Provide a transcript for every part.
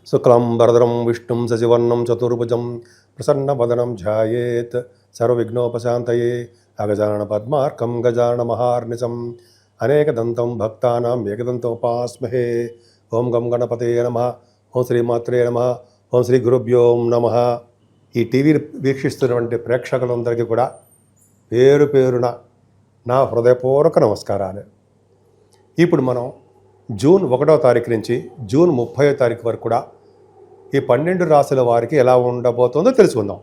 శుక్లాంబరధరం విష్ణుం శశివర్ణం చతుర్భుజం ప్రసన్నవదనం ధ్యాయేత్ సర్వవిఘ్నోపశాంతయే అగజానన పద్మార్కం గజానన మహార్నిశం అనేకదంతం భక్తానాం ఏకదంతోపాస్మహే. ఓం గం గణపతయే నమః. ఓం శ్రీమాత్రే నమః. ఓం శ్రీ గురుభ్యో నమః. ఈ టీవీని వీక్షిస్తున్నటువంటి ప్రేక్షకులందరికీ కూడా పేరు పేరున నా హృదయపూర్వక నమస్కారాలు. ఇప్పుడు మనం జూన్ 1వ తారీఖు నుంచి జూన్ 30వ తారీఖు వరకు కూడా ఈ 12 రాశుల వారికి ఎలా ఉండబోతుందో తెలుసుకుందాం.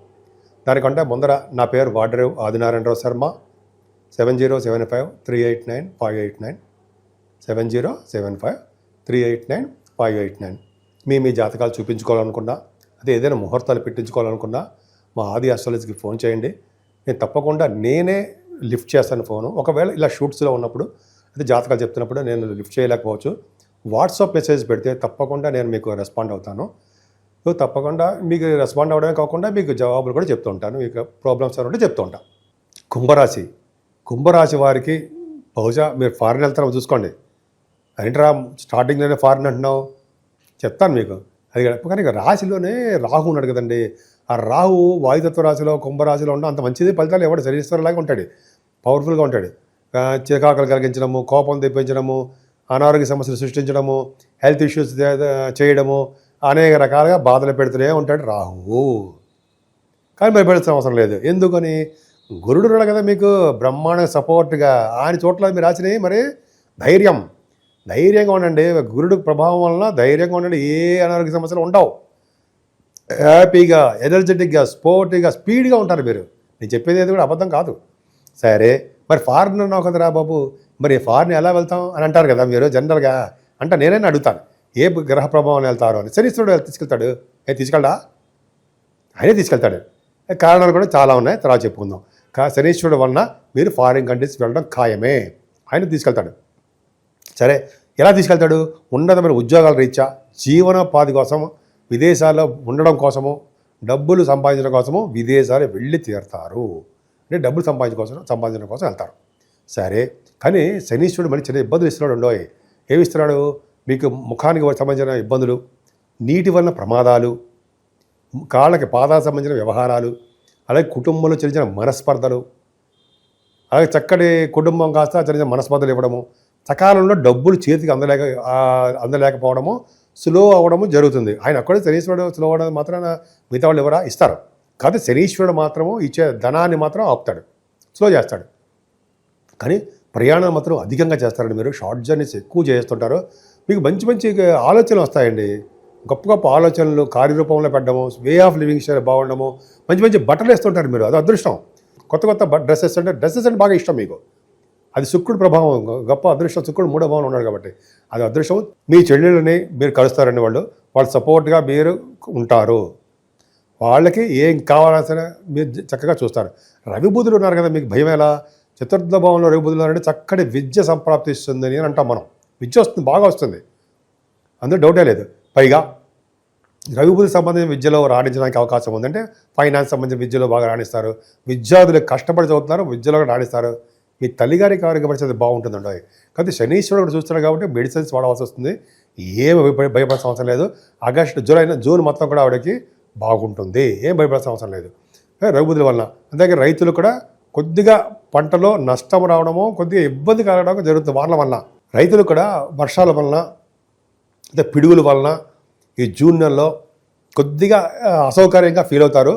దానికంటే ముందర నా పేరు వాడరేవు ఆదినారాయణరావు శర్మ. 7075389589 7075389589. మీ జాతకాలు చూపించుకోవాలనుకున్నా, అదే ఏదైనా ముహూర్తాలు పెట్టించుకోవాలనుకున్నా మా ఆది ఆస్ట్రాలజీకి ఫోన్ చేయండి. నేను తప్పకుండా నేనే లిఫ్ట్ చేస్తాను ఫోను. ఒకవేళ ఇలా షూట్స్లో ఉన్నప్పుడు, అదే జాతకాలు చెప్తున్నప్పుడు నేను లిఫ్ట్ చేయలేకపోవచ్చు, వాట్సాప్ మెసేజ్ పెడితే తప్పకుండా నేను మీకు రెస్పాండ్ అవుతాను. సో తప్పకుండా మీకు రెస్పాండ్ అవ్వడమే కాకుండా మీకు జవాబులు కూడా చెప్తూ ఉంటాను. మీకు ప్రాబ్లమ్స్ ఉంటే చెప్తూ ఉంటాను. కుంభరాశి వారికి బహుశా మీరు ఫారిన్ వెళ్తారో చూసుకోండి. ఏంటరా స్టార్టింగ్లోనే ఫారిన్ అంటున్నావు, చెప్తాను మీకు. అది కానీ రాశిలోనే రాహు ఉన్నాడు కదండి. ఆ రాహు వాయుతత్వ రాశిలో కుంభరాశిలో ఉండడం అంత మంచిది. ఫలితాలు ఎవడు శరీశ్వరులాగా ఉంటాడు, పవర్ఫుల్గా ఉంటాడు. చికాకులు కలిగించడము, కోపం తెప్పించడము, అనారోగ్య సమస్యలు సృష్టించడము, హెల్త్ ఇష్యూస్ చేయడము, అనేక రకాలుగా బాధలు పెడుతూనే ఉంటాడు రాహువు. కానీ భయపడాల్సిన అవసరం లేదు. ఎందుకని? గురుడు ఉన్నాడు కదా మీకు బ్రహ్మాండ సపోర్ట్గా. ఆయన చోట్ల మీరు రాసినవి మరి ధైర్యంగా ఉండండి. గురుడు ప్రభావం వలన ధైర్యంగా ఉండండి. ఏ అనారోగ్య సమస్యలు ఉండవు. హ్యాపీగా, ఎనర్జెటిక్గా, స్పోర్టివ్గా, స్పీడ్గా ఉంటారు మీరు. నేను చెప్పేది ఏది కూడా అబద్ధం కాదు. సరే, మరి ఫారిన్ అన్నావు కదరా బాబు, మరి ఫారిన్ ఎలా వెళ్తాం అని అంటారు కదా మీరు జనరల్గా. అంటే నేనైనా అడుగుతాను, ఏ గ్రహ ప్రభావం వెళ్తారు అని. శనీశ్వరుడు తీసుకెళ్తాడు. తీసుకెళ్ళడా? ఆయనే తీసుకెళ్తాడు. కారణాలు కూడా చాలా ఉన్నాయి, తర్వాత చెప్పుకుందాం. శనీశ్వరుడు వలన మీరు ఫారిన్ కంట్రీస్ వెళ్ళడం ఖాయమే. ఆయన తీసుకెళ్తాడు. సరే, ఎలా తీసుకెళ్తాడు? ఉన్నతమైన ఉద్యోగాల రీత్యా, జీవనోపాధి కోసం, విదేశాల్లో ఉండడం కోసము, డబ్బులు సంపాదించడం కోసము విదేశాలు వెళ్ళి తీరుతారు. అంటే డబ్బులు సంపాదించడం కోసం వెళ్తారు. సరే, కానీ శనీశ్వరుడు మళ్ళీ చిన్న ఇబ్బందులు ఇస్తున్నాడు. ఉండోయ్, ఏమి ఇస్తున్నాడు? మీకు ముఖానికి సంబంధించిన ఇబ్బందులు, నీటి వలన ప్రమాదాలు, కాళ్ళకి పాదాలకు సంబంధించిన వ్యవహారాలు, అలాగే కుటుంబంలో చిన్న మనస్పర్ధలు, అలాగే చక్కటి కుటుంబం కాస్త చిన్న మనస్పర్ధలు ఇవ్వడము, సకాలంలో డబ్బులు చేతికి అందలేకపోవడము, స్లో అవ్వడము జరుగుతుంది. ఆయన అక్కడే శనీశ్వరుడు స్లో అవ్వడం మాత్రాన మిగతా వాళ్ళు ఎవరా ఇస్తారు. కాకపోతే శనీశ్వరుడు మాత్రము ఇచ్చే ధనాన్ని మాత్రం ఆపుతాడు, స్లో చేస్తాడు. కానీ ప్రయాణం మాత్రం అధికంగా చేస్తారండి. మీరు షార్ట్ జర్నీస్ ఎక్కువ చేస్తుంటారు. మీకు మంచి మంచి ఆలోచనలు వస్తాయండి. గొప్ప గొప్ప ఆలోచనలు కార్యరూపంలో పెట్టడము, వే ఆఫ్ లివింగ్ స్టైల్ బాగుండము, మంచి మంచి బట్టలు వేస్తుంటారు మీరు. అది అదృష్టం. కొత్త డ్రెస్సెస్ అంటే బాగా ఇష్టం మీకు. అది శుక్రుడు ప్రభావం, గొప్ప అదృష్టం. శుక్రుడు 3వ భావంలో ఉన్నాడు కాబట్టి అది అదృష్టం. మీ చెల్లెళ్ళని మీరు కలుస్తారండి. వాళ్ళు సపోర్ట్గా మీరు ఉంటారు. వాళ్ళకి ఏం కావాలన్నా సరే మీరు చక్కగా చూస్తారు. రవి బుధులు ఉన్నారు కదా, మీకు భయం ఎలా? చతుర్థ భావంలో రవి బుధులు ఉన్నారంటే చక్కటి విద్య సంప్రాప్తిస్తుంది అని అంటాం మనం. విద్య వస్తుంది, బాగా వస్తుంది, అందులో డౌటే లేదు. పైగా రవి బుధులకు సంబంధించిన విద్యలో రాణించడానికి అవకాశం ఉంది. అంటే ఫైనాన్స్ సంబంధించిన విద్యలో బాగా రాణిస్తారు. విద్యార్థులు కష్టపడి చదువుతున్నారు, విద్యలో రాణిస్తారు. మీ తల్లిగారికి ఆరోగ్య పరిస్థితి బాగుంటుందండి. కాబట్టి శనీశ్వరుడు చూస్తున్నాడు కాబట్టి మెడిసిన్స్ వాడవలసి వస్తుంది. ఏమి భయపడాల్సిన అవసరం లేదు. జూన్ మొత్తం కూడా ఆవిడకి బాగుంటుంది. ఏం భయపడాల్సిన అవసరం లేదు రవి బుధుల వలన. అంతే రైతులు కూడా కొద్దిగా పంటలో నష్టం రావడము, కొద్దిగా ఇబ్బంది కలగడం జరుగుతుంది వాళ్ళ వలన. రైతులు కూడా వర్షాల వలన, అంటే పిడుగుల వలన ఈ జూన్ నెలలో కొద్దిగా అసౌకర్యంగా ఫీల్ అవుతారు.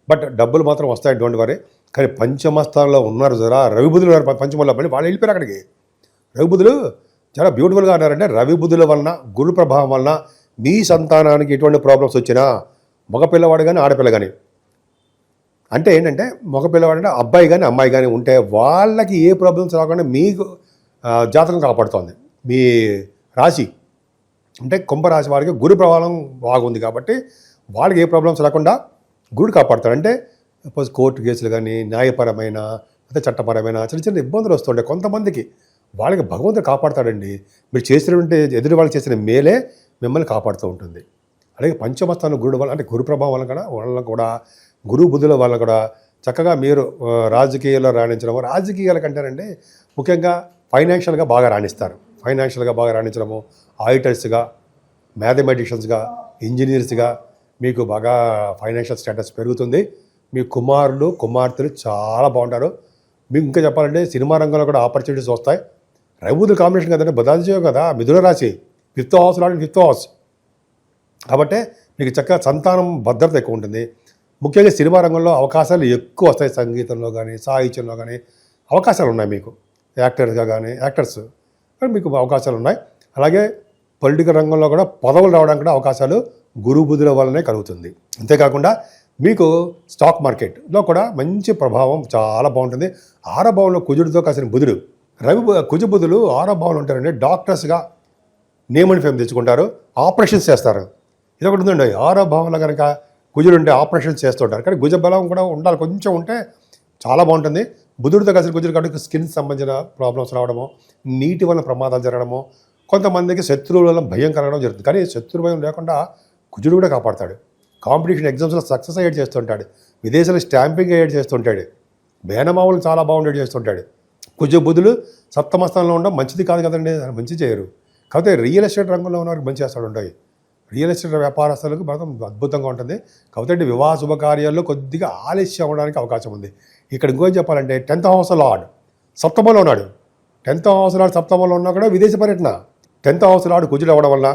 బట్ డబ్బులు మాత్రం వస్తాయి, డోంట్ వరీ. కానీ పంచమస్థానంలో ఉన్నారు జరా రవి బుధులు గారు. పంచమల్లో పని వాళ్ళు వెళ్ళిపోయారు అక్కడికి. రవి బుధులు చాలా బ్యూటిఫుల్గా ఉన్నారంటే రవి బుధుల వలన, గురు ప్రభావం వలన మీ సంతానానికి ఎటువంటి ప్రాబ్లమ్స్ వచ్చినా, మగపిల్లవాడు కానీ ఆడపిల్ల కానీ, అంటే ఏంటంటే మగపిల్లవాడు అంటే అబ్బాయి కానీ అమ్మాయి కానీ ఉంటే వాళ్ళకి ఏ ప్రాబ్లమ్స్ రాకుండా మీకు జాతకం కాపాడుతోంది. మీ రాశి అంటే కుంభరాశి వారికి గురు ప్రభావం బాగుంది కాబట్టి వాళ్ళకి ఏ ప్రాబ్లమ్స్ రాకుండా గురుడు కాపాడుతాడు. అంటే సపోజ్ కోర్టు కేసులు కానీ, న్యాయపరమైన అంటే చట్టపరమైన చిన్న ఇబ్బందులు వస్తుంటాయి కొంతమందికి. వాళ్ళకి భగవంతుడు కాపాడుతాడండి. మీరు చేసినటువంటి ఎదుటి వాళ్ళు చేసిన మేలే మిమ్మల్ని కాపాడుతూ ఉంటుంది. అలాగే పంచమస్థానం గురుడు వల్ల, అంటే గురు ప్రభావం వల్ల కూడా గురు బుధుల వల్ల కూడా చక్కగా మీరు రాజకీయాల్లో రాణించడము. రాజకీయాల కంటేనండి ముఖ్యంగా ఫైనాన్షియల్గా బాగా రాణిస్తారు. ఫైనాన్షియల్గా బాగా రాణించడము, ఆడిటర్స్గా, మ్యాథమెటిషియన్స్గా, ఇంజనీర్స్గా మీకు బాగా ఫైనాన్షియల్ స్టేటస్ పెరుగుతుంది. మీ కుమారులు కుమార్తెలు చాలా బాగుంటారు. మీకు ఇంకా చెప్పాలంటే సినిమా రంగంలో కూడా ఆపర్చునిటీస్ వస్తాయి. రవిబుధుల కాంబినేషన్ కదండి, బుధాదిత్యం కదా, మిథున రాశి 5th హౌస్ లాంటి 5th హౌస్ కాబట్టి మీకు చక్కగా సంతానం భద్రత ఎక్కువ ఉంటుంది. ముఖ్యంగా సినిమా రంగంలో అవకాశాలు ఎక్కువ వస్తాయి. సంగీతంలో కానీ సాహిత్యంలో కానీ అవకాశాలు ఉన్నాయి మీకు. యాక్టర్స్గా కానీ యాక్టర్స్ మీకు అవకాశాలు ఉన్నాయి. అలాగే పొలిటికల్ రంగంలో కూడా పదవులు రావడానికి కూడా అవకాశాలు గురు బుధుల వల్లనే కలుగుతుంది. అంతేకాకుండా మీకు స్టాక్ మార్కెట్లో కూడా మంచి ప్రభావం చాలా బాగుంటుంది. 6వ భావంలో కుజుడితో కాసిన బుధుడు, కుజ బుధులు 6వ భావంలో ఉంటారండి. డాక్టర్స్గా నేమ్ అండ్ ఫేమ్ తెచ్చుకుంటారు, ఆపరేషన్స్ చేస్తారు. ఇది ఒకటి ఉందండి, 6వ భావంలో కనుక కుజుడు ఉంటే ఆపరేషన్స్ చేస్తుంటారు. కానీ కుజ బలం కూడా ఉండాలి, కొంచెం ఉంటే చాలా బాగుంటుంది. బుధుడితో కలిసి కుజుడు కాబట్టి స్కిన్ సంబంధించిన ప్రాబ్లమ్స్ రావడము, నీటి వల్ల ప్రమాదాలు జరగడము, కొంతమందికి శత్రువుల వల్ల భయం కలగడం జరుగుతుంది. కానీ శత్రు భయం లేకుండా కుజుడు కూడా కాపాడతాడు. కాంపిటీషన్ ఎగ్జామ్స్లో సక్సెస్ అయ్యేట్ చేస్తుంటాడు. విదేశాల్లో స్టాంపింగ్ అయ్యేట్ చేస్తుంటాడు. మేనమావులు చాలా బాగుండేది చేస్తుంటాడు. కుజ బుధులు సప్తమ స్థానంలో ఉండడం మంచిది కాదు కదండి, మంచి చేయరు. కాకపోతే రియల్ ఎస్టేట్ రంగంలో ఉన్నవారికి మంచి చేస్తాడు ఉంటాయి. రియల్ ఎస్టేట్ వ్యాపారస్తులకు మాత్రం అద్భుతంగా ఉంటుంది. కాబట్టి వివాహ శుభకార్యాల్లో కొద్దిగా ఆలస్యం అవ్వడానికి అవకాశం ఉంది. ఇక్కడ ఇంకోటి చెప్పాలంటే 10th హౌస్ లార్డ్ సప్తమంలో ఉన్నాడు. 10th హౌస్ లార్డ్ సప్తమంలో ఉన్నా కూడా విదేశ పర్యటన. 10th హౌస్ లార్డ్ కుజుడు అవ్వడం వల్ల,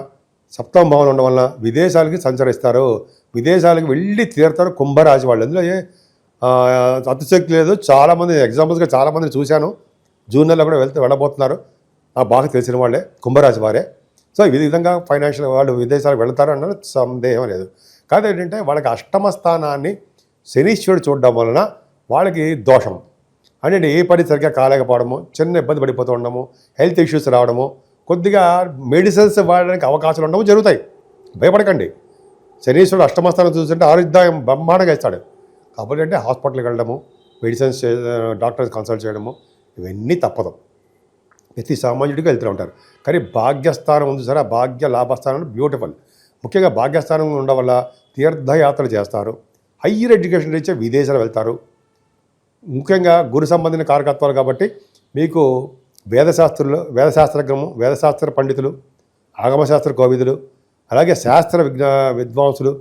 సప్తమ భావన ఉండడం వల్ల విదేశాలకి సంచరిస్తారు, విదేశాలకు వెళ్ళి తీరుతారు కుంభరాశి వాళ్ళు. అందులో అతిశక్తి లేదు. చాలామంది ఎగ్జాంపుల్స్గా చాలామందిని చూశాను, జూన్ నెలలో కూడా వెళ్ళబోతున్నారు. బాగా తెలిసిన వాళ్ళే, కుంభరాశి వారే. సో ఈ విధంగా ఫైనాన్షియల్ వాళ్ళు విదేశాలకు వెళ్తారు అన్న సందేహం లేదు. కాదు ఏంటంటే వాళ్ళకి అష్టమ స్థానాన్ని శనీశ్వరుడు చూడడం వలన వాళ్ళకి దోషం అంటే ఏ పని సరిగ్గా కాలేకపోవడము, చిన్న ఇబ్బంది పడిపోతూ ఉండడము, హెల్త్ ఇష్యూస్ రావడము, కొద్దిగా మెడిసిన్స్ వాడడానికి అవకాశాలు ఉండడం జరుగుతాయి. భయపడకండి. శనీశ్వరుడు అష్టమ స్థానం చూస్తుంటే ఆరోగ్యం బ్రహ్మాండంగా ఇస్తాడు. కాబట్టి అంటే హాస్పిటల్కి వెళ్ళడము, మెడిసిన్స్ డాక్టర్స్ కన్సల్ట్ చేయడము ఇవన్నీ తప్పదు. ప్రతి సామాన్యుడికి వెళ్తూ ఉంటారు. కానీ భాగ్యస్థానం ఉంది సరే, ఆ భాగ్య లాభస్థానం బ్యూటిఫుల్. ముఖ్యంగా భాగ్యస్థానం ఉండడం వల్ల తీర్థయాత్రలు చేస్తారు, హయ్యర్ ఎడ్యుకేషన్ రీత్యా విదేశాలు వెళ్తారు. ముఖ్యంగా గురు సంబంధించిన కారకత్వాలు కాబట్టి మీకు వేదశాస్త్రజ్ఞము, వేదశాస్త్ర పండితులు, ఆగమశాస్త్ర కోవిదులు, అలాగే శాస్త్ర విద్వాంసులు,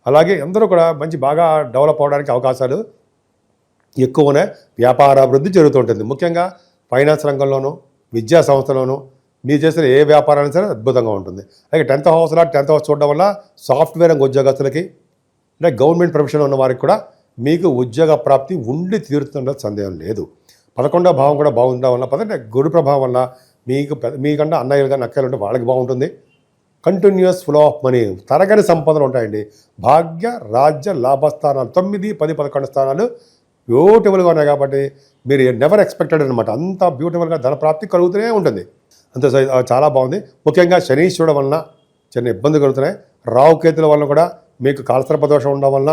అలాగే అందరూ కూడా మంచి బాగా డెవలప్ అవడానికి అవకాశాలు ఎక్కువనే వ్యాపారాభివృద్ధి జరుగుతుంటుంది. ముఖ్యంగా ఫైనాన్స్ రంగంలోనూ, విద్యా సంస్థలోనూ మీరు చేసిన ఏ వ్యాపారాన్ని సరే అద్భుతంగా ఉంటుంది. అలాగే 10th హౌస్ 10th హౌస్ చూడడం వల్ల సాఫ్ట్వేర్ రంగ ఉద్యోగస్తులకి, అంటే గవర్నమెంట్ ప్రొఫెషన్లో ఉన్న వారికి కూడా మీకు ఉద్యోగ ప్రాప్తి ఉండి తీరుతుండే సందేహం లేదు. 11వ భావం కూడా బాగుండడం వల్ల, పదంటే గురు ప్రభావం వల్ల మీకంటే అన్నయ్యలు కానీ అక్కలు ఉంటే వాళ్ళకి బాగుంటుంది. కంటిన్యూస్ ఫ్లో ఆఫ్ మనీ, తరగని సంపదలు ఉంటాయండి. భాగ్య రాజ్య లాభస్థానాలు 9, 10, 11 స్థానాలు బ్యూటిఫుల్గా ఉన్నాయి. కాబట్టి మీరు నెవర్ ఎక్స్పెక్టెడ్ అనమాట. అంత బ్యూటిఫుల్గా ధనప్రాప్తి కలుగుతూనే ఉంటుంది. అంతే చాలా బాగుంది. ముఖ్యంగా శనీశ్వరుడు వలన చిన్న ఇబ్బంది కలుగుతున్నాయి. రావుకేతుల వలన కూడా మీకు కాలసర్ప దోషం ఉండడం వలన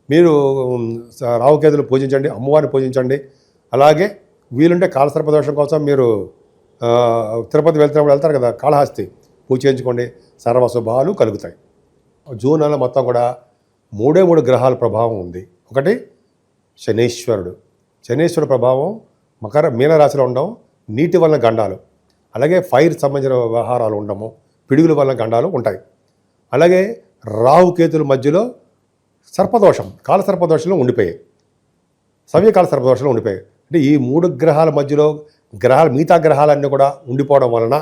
మీరు రావుకేతులు పూజించండి, అమ్మవారిని పూజించండి. అలాగే వీలుంటే కాలసర్ప దోషం కోసం మీరు తిరుపతి వెళ్తారు కదా, కాళహస్తి పూజ చేయించుకోండి, సర్వశుభాలు కలుగుతాయి. జూన్ నెల మొత్తం కూడా 3 గ్రహాల ప్రభావం ఉంది. ఒకటి శనీశ్వరుడు ప్రభావం మీనరాశిలో ఉండడం, నీటి వలన గండాలు, అలాగే ఫైర్ సంబంధించిన వ్యవహారాలు ఉండము, పిడుగుల వలన గండాలు ఉంటాయి. అలాగే రాహుకేతుల మధ్యలో సర్పదోషం, కాలసర్పదోషంలో ఉండిపోయాయి, సవ్యకాల సర్పదోషంలో ఉండిపోయాయి. అంటే ఈ 3 గ్రహాల మధ్యలో మిగతా గ్రహాలన్నీ కూడా ఉండిపోవడం వలన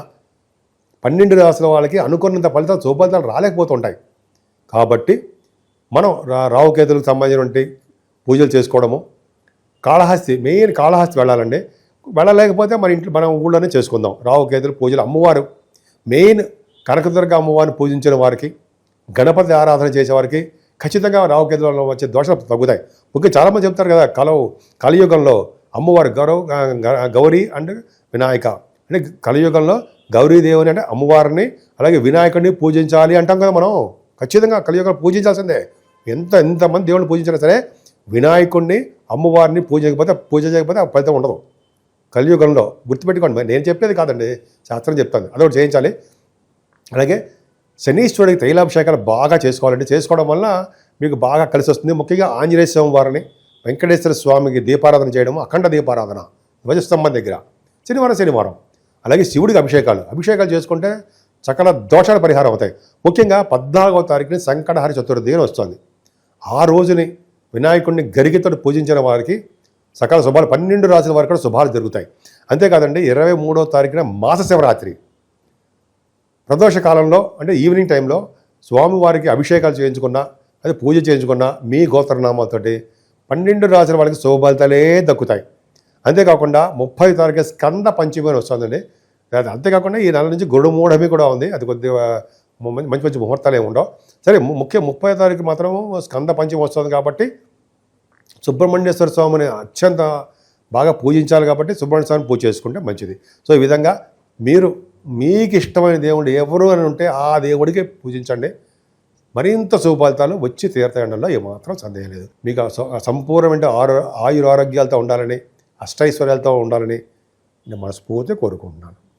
12 రాశుల వాళ్ళకి అనుకున్నంత శుభఫలితాలు రాలేకపోతుంటాయి. కాబట్టి మనం రాహుకేతులకు సంబంధించినటువంటి పూజలు చేసుకోవడము, మెయిన్ కాళహస్తి వెళ్ళాలండి. వెళ్ళలేకపోతే మన ఊళ్ళోనే చేసుకుందాం రాహుకేతుల పూజలు. అమ్మవారు మెయిన్ కనకదుర్గ అమ్మవారిని పూజించిన వారికి, గణపతి ఆరాధన చేసేవారికి ఖచ్చితంగా రాహుకేతులలో వచ్చే దోషాలు తగ్గుతాయి. ముఖ్యంగా చాలామంది చెప్తారు కదా, కలియుగంలో అమ్మవారు గౌరీ అండ్ వినాయక, అంటే కలియుగంలో గౌరీదేవుని అంటే అమ్మవారిని, అలాగే వినాయకుడిని పూజించాలి అంటాం కదా మనం. ఖచ్చితంగా కలియుగంలో పూజించాల్సిందే. ఎంతమంది దేవుడిని పూజించినా సరే వినాయకుడిని, అమ్మవారిని పూజ చేయకపోతే ఆ ఫలితం ఉండదు కలియుగంలో. గుర్తుపెట్టుకోండి, నేను చెప్పేది కాదండి, శాస్త్రం చెప్తాను, అదొకటి చేయించాలి. అలాగే శనీశ్వరుడికి తైలాభిషేకాలు బాగా చేసుకోవడం వల్ల మీకు బాగా కలిసి వస్తుంది. ముఖ్యంగా ఆంజనేయ స్వామి వారిని, వెంకటేశ్వర స్వామికి దీపారాధన చేయడము, అఖండ దీపారాధన ధ్వజస్తంభం దగ్గర శనివారం. అలాగే శివుడికి అభిషేకాలు చేసుకుంటే సకల దోషాల పరిహారం అవుతాయి. ముఖ్యంగా 14వ తారీఖుని సంకటహర చతుర్థి అని వస్తుంది. ఆ రోజుని వినాయకుడిని గరిగితో పూజించిన వారికి సకల శుభాలు 12 రాసుల వారికి కూడా శుభాలు జరుగుతాయి. అంతేకాదండి 23వ తారీఖున మాస శివరాత్రి ప్రదోష కాలంలో అంటే ఈవినింగ్ టైంలో స్వామివారికి అభిషేకాలు చేయించుకున్నా అది పూజ చేయించుకున్నా మీ గోత్రనామాలతోటి 12 రాసుల వాళ్ళకి శుభఫలితాలే దక్కుతాయి. అంతేకాకుండా 30వ తారీఖు స్కంద పంచమి అని వస్తుందండి. అంతేకాకుండా ఈ నెల నుంచి గురుమూఢమి కూడా ఉంది. అది కొద్దిగా మంచి మంచి ముహూర్తాలు ఏమి ఉండవు. సరే, ముఖ్యం 30వ తారీఖు మాత్రం స్కంద పంచమి వస్తుంది కాబట్టి సుబ్రహ్మణ్యేశ్వర స్వామిని అత్యంత బాగా పూజించాలి కాబట్టి సుబ్రహ్మణ్య స్వామిని పూజ చేసుకుంటే మంచిది. సో ఈ విధంగా మీరు మీకు ఇష్టమైన దేవుడు ఎవరు అని ఉంటే ఆ దేవుడికి పూజించండి. మరింత శుభఫలితాలు వచ్చి తీర్థంలో ఏమాత్రం సందేహం లేదు. మీకు సంపూర్ణమైన ఆయురారోగ్యాలతో ఉండాలని, అష్టైశ్వర్యాలతో ఉండాలని నేను మనస్ఫూర్తిగా కోరుకుంటున్నాను.